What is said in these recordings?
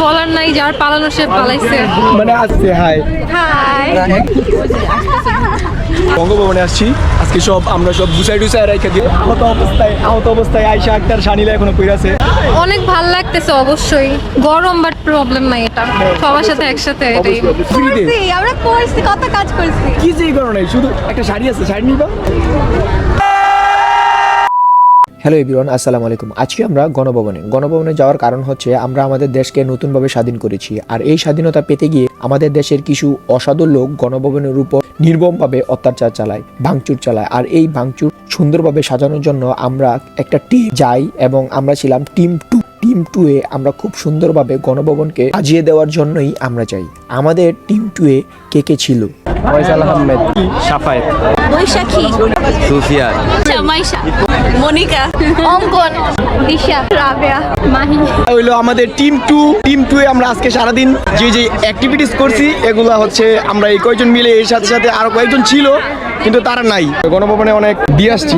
বলার নাই, যার পালানো সে পালাইছে। মানে আসছে হাই হাই বঙ্গভবনে আসছি আজকে। আমরা সব গুছাই টুসাই রেখে দিয়ে আহত অবস্থায় আয়শা আক্তার শানিলা এখনো পড়ে আছে। অনেক ভালো লাগতেছে অবশ্যই, গরম বাট প্রবলেম নাই, এটা সবার সাথে একসাথে এটাই। আমরা করছি, কত কাজ করছি, কি যে করো নাই, শুধু একটা শাড়ি আছে, শাড়ি নিবা। হ্যালো এভরিওয়ান, আসসালামু আলাইকুম। আজকে আমরা গণভবনে যাওয়ার কারণ হচ্ছে আমরা আমাদের দেশকে নতুনভাবে স্বাধীন করেছি। আর এই স্বাধীনতা পেতে গিয়ে আমাদের দেশের কিছু অসাধু লোক গণভবনের উপর নির্মমভাবে অত্যাচার চালায়, ভাঙচুর চালায়। আর এই ভাঙচুর সুন্দরভাবে সাজানোর জন্য আমরা একটা টিম যাই এবং আমরা ছিলাম টিম 2 এ। আমরা খুব সুন্দরভাবে গণভবনকে সাজিয়ে দেওয়ার জন্যই আমরা যাই। আমাদের টিম 2 এ কে ছিল? ফয়সাল আহমেদ, সাফায়েত, বৈশাখী, সুফিয়া, জামাইশা, মনিকা, অঙ্কন, দিশা, রাবেয়া, মাহি। হইলো আমাদের টিম 2 এ আমরা আজকে সারাদিন যে অ্যাক্টিভিটিস করছি এগুলা হচ্ছে আমরা এই কয়েকজন মিলে, এর সাথে সাথে আরো কয়েকজন ছিল কিন্তু তারা নাই। গণভবনে অনেক দিয়ে আসছি,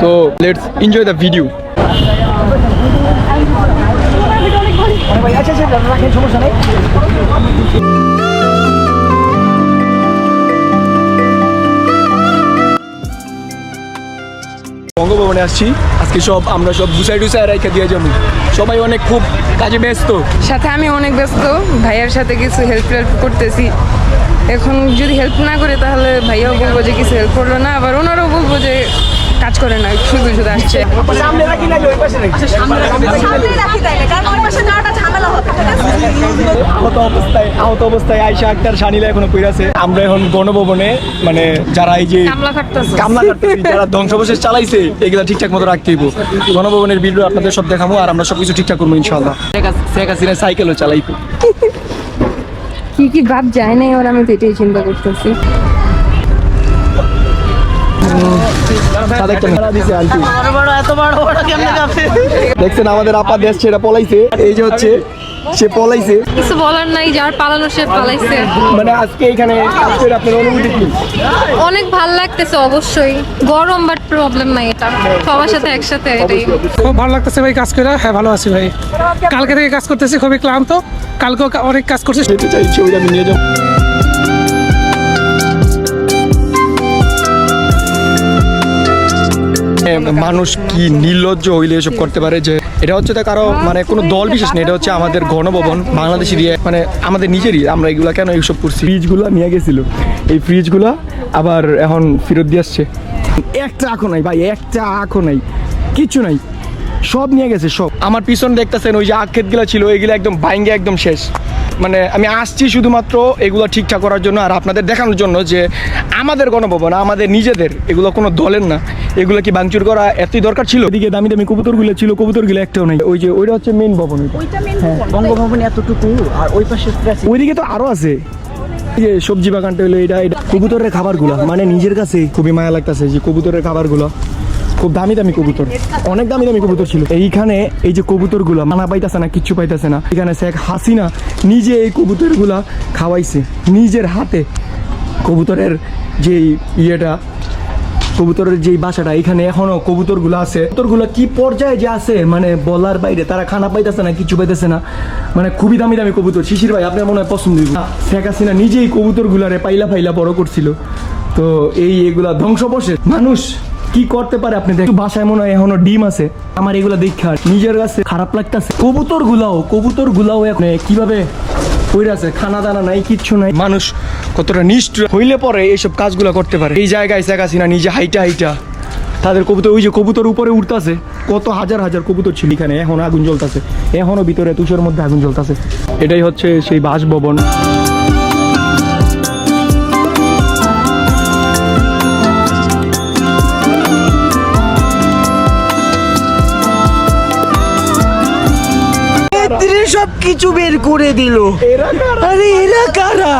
so let's enjoy the video. বঙ্গভবনে আসছি আজকে। আমরা সব গুছাই টুসাই রেখে দিয়ে যাবো। সবাই অনেক খুব কাজে ব্যস্ত, সাথে আমি অনেক ব্যস্ত, ভাইয়ার সাথে কিছু হেল্প করতেছি। এখন যদি হেল্প না করে তাহলে ভাইয়াও বলবো যে কিছু হেল্প করলো না, আবার ওনারাও বলবো যে কাজ করে না, শুধু আসছে। আহত অবস্থায় আয়শা আক্তার শানিলা এখনো পড়ে আছে। আমরা এখন গণভবনে মানে যারা এই যে কামলা কাটতেছি, যারা ধ্বংসাবশেষ চালাইছে এগুলা ঠিকঠাক মতো রাখতে হইব। গণভবনের ভিডিও আপনাদের সব দেখাবো আর আমরা সবকিছু ঠিকঠাক করবো ইনশাআল্লাহ। শেখ হাসিনা সাইকেলও চালাইবো। কি ভাব যায় না, এবার আমি তো এটাই চিন্তা করতেছি। দেখছেন আমাদের আপা দেশ ছেড়ে পলাইছে, এই যে হচ্ছে সে পলাইছে। কিছু বলার নাই, যার পালানো সে পালাইছে। মানে আজকে এখানে কাজ করে আপনার অনুভূতি কি? অনেক ভালো লাগতেছে অবশ্যই, গরম বাট প্রবলেম নাই, এটা সবার সাথে একসাথে এটাই। খুব ভালো লাগতেছে ভাই কাজ করে। হ্যাঁ ভালো আছি ভাই, কালকে থেকে কাজ করতেছি, খুবই ক্লান্ত। কালকেও অনেক কাজ করছি, যেতে চাইছি ওই আমি নিয়ে যাবো। মানুষ কি নির্লজ্জ হইলে এসব করতে পারে? যে এটা হচ্ছে তা কারো মানে কোনো দল বিশেষ নেই, এটা হচ্ছে আমাদের গণভবন বাংলাদেশের মানে আমাদের নিজেরই। আমরা এগুলা কেন এইসব করছি? ফ্রিজগুলো নিয়ে গেছিল, এই ফ্রিজগুলো আবার এখন ফেরত দিয়ে আসছে। একটা আঁখো নাই ভাই, একটা আঁখো নাই, কিচ্ছু নাই, সব নিয়ে গেছে সব। আমার পিছনে দেখতেছেন ওই যে আক্ষেতগুলো ছিল, এগুলো একদম ভাঙ্গে একদম শেষ। মানে আমি আসছি শুধুমাত্র এগুলো ঠিকঠাক করার জন্য আর আপনাদের দেখানোর জন্য যে আমাদের গণভবন আমাদের নিজেদের, এগুলো কোনো দলের না। এগুলো কি ভাঙচুর করা এতই দরকার ছিল? এদিকে দামি দামি কবুতরগুলো ছিল, কবুতরগুলো একটাও নেই। ওই যে ওইটা হচ্ছে মেইন ভবন, বঙ্গভবন এতটুকু, আর ওই পাশে ওইদিকে তো আরো আছে। এই যে সবজি বাগানটা হলো এটা কবুতরের খাবারগুলো, মানে নিজের কাছে খুবই মায়া লাগতেছে যে কবুতরের খাবারগুলো খুব দামি দামি কবুতর, অনেক দামি দামি কবুতর ছিল এইখানে। এই যে কবুতরগুলো মানা পাইতেছে না, কিচ্ছু পাইতেছে না। এখানে শেখ হাসিনা নিজে এই কবুতরগুলা খাওয়াইছে নিজের হাতে। কবুতরের যে ইয়েটা, কবুতরের যে বাসাটা, এখানে এখনো কবুতরগুলো আছে। কবুতরগুলো কি পর্যায়ে যে আছে মানে বলার বাইরে। তারা খানা পাইতেছে না, কিছু পাইতেছে না, মানে খুবই দামি দামি কবুতর। শিশির ভাই আপনার মনে হয় পছন্দ হইব। শেখ হাসিনা নিজেই কবুতরগুলারে পাইলা বড় করছিল। তো এগুলা ধ্বংসবশেষ। মানুষ কি করতে পারে আপনি দেখুন, বাসায় মনে হয় এখনো ডিম আছে। আমার এগুলো দেখা নিজের কাছে খারাপ লাগতেছে। কবুতরগুলাও এখন কিভাবে পড়ে আছে, খানা দানা নাই, কিচ্ছু নাই। মানুষ কতটা নিষ্ঠুর হইলে পরে এইসব কাজগুলো করতে পারে। এই জায়গায় শেখ হাসিনা নিজে হাইটা তাদের কবুতর, ওই যে কবুতর উপরে উঠতেছে, কত হাজার হাজার কবুতর ছিল এখানে। এখন আগুন জ্বলতেছে, এখনো ভিতরে তুষের মধ্যে আগুন জ্বলতেছে। এটাই হচ্ছে সেই বাসভবন। সব কিছু বের করে দিল। আরে এরা কারা?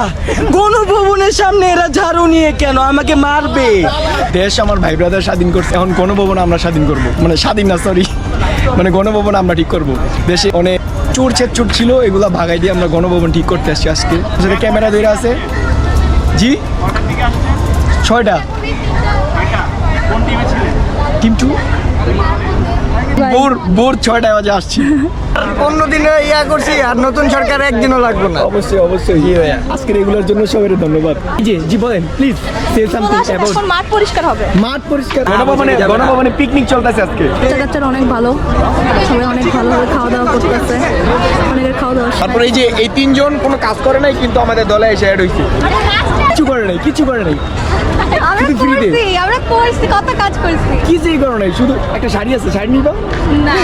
গণভবনের সামনে এরা ঝাড়ু নিয়ে কেন আমাকে মারবে? দেশ আমার ভাই ব্রাদার স্বাধীন করছে, এখন গণভবন আমরা স্বাধীন করব। মানে স্বাধীন না, সরি, মানে গণভবন আমরা ঠিক করব। দেশে অনেক চোর ছেচুর ছিল, এগুলা ভাগাই দিয়ে আমরা গণভবন ঠিক করতে আসছি আজকে। সাথে ক্যামেরা ধরে আছে জি 6টা টিম 2। ভোর 6টায় বাজে আসছি। অন্যদিনে ইয়া করছি আর নতুন সরকার একদিনও লাগবে না। অবশ্যই জি ভাইয়া, আজকের এগুলোর জন্য সবাই ধন্যবাদ। জি বলেন প্লিজ সে সামথিং অ্যাবাউট এখন মাঠ পরিষ্কার হবে। মাঠ পরিষ্কার। গণভবনে পিকনিক চলতেছে আজকে। বাচ্চা অনেক ভালো, সবাই অনেক ভালোভাবে খাওয়া দাওয়া করতেছে, অনেকের খাওয়া দাওয়া তারপরে এই যে এই তিনজন কোনো কাজ করে নাই কিন্তু আমাদের দলে এসে অ্যাড হইছে। কিছু করে নাই আমরা শুধু free তে। করছি কত কাজ করছি। কিছুই করো নাই, শুধু একটা শাড়ি আছে, শাড়ি নিবা? না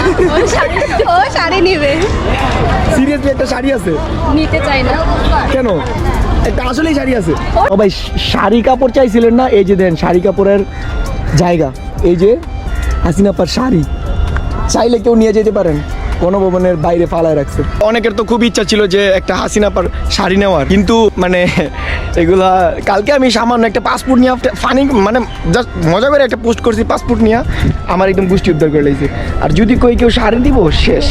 ও শাড়ি নিবে, সিরিয়াসলি একটা শাড়ি আছে, নিতে চাই না। কেন? একটা আসলেই শাড়ি আছে। ও ভাই শাড়ি কাপড় চাইছিলেন না, এই যে দেন শাড়ি কাপড়ের জায়গা, এই যে হাসিনা আপার শাড়ি, চাইলে কেউ নিয়ে যেতে পারেন, গণভবনের বাইরে ফালায় রাখছে। অনেকের তো খুব ইচ্ছা ছিল যে একটা হাসিনা আপার শাড়ি নেওয়ার, কিন্তু মানে এগুলা কালকে আমি সামান্য একটা পাসপোর্ট নিয়ে ফানি মানে জাস্ট মজা করে একটা পোস্ট করছি, পাসপোর্ট নিয়ে আমার একদম গোষ্ঠী উদ্ধার করে লেগেছে। আর যদি কই কেউ শাড়ি দিব শেষ।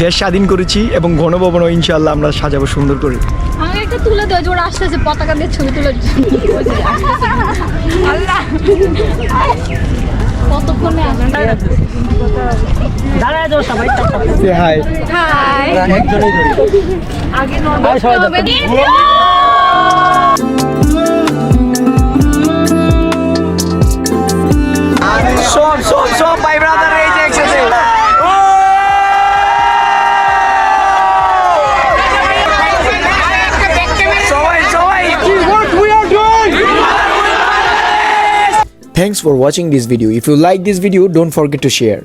দেশ স্বাধীন করেছি এবং গণভবনও ইনশাআল্লাহ আমরা সাজাবো সুন্দর করে। আমাকে একটা তুলে দাও, জোর আসতেছে পতাকা দিয়ে ছবি তুলে। আল্লাহ কতক্ষণে আসবে? সে হাই হাই আগে নরমাল হবে। সব ভাই ব্রাদার এই যে একসাথে Thanks for watching this video. If you like this video, don't forget to share.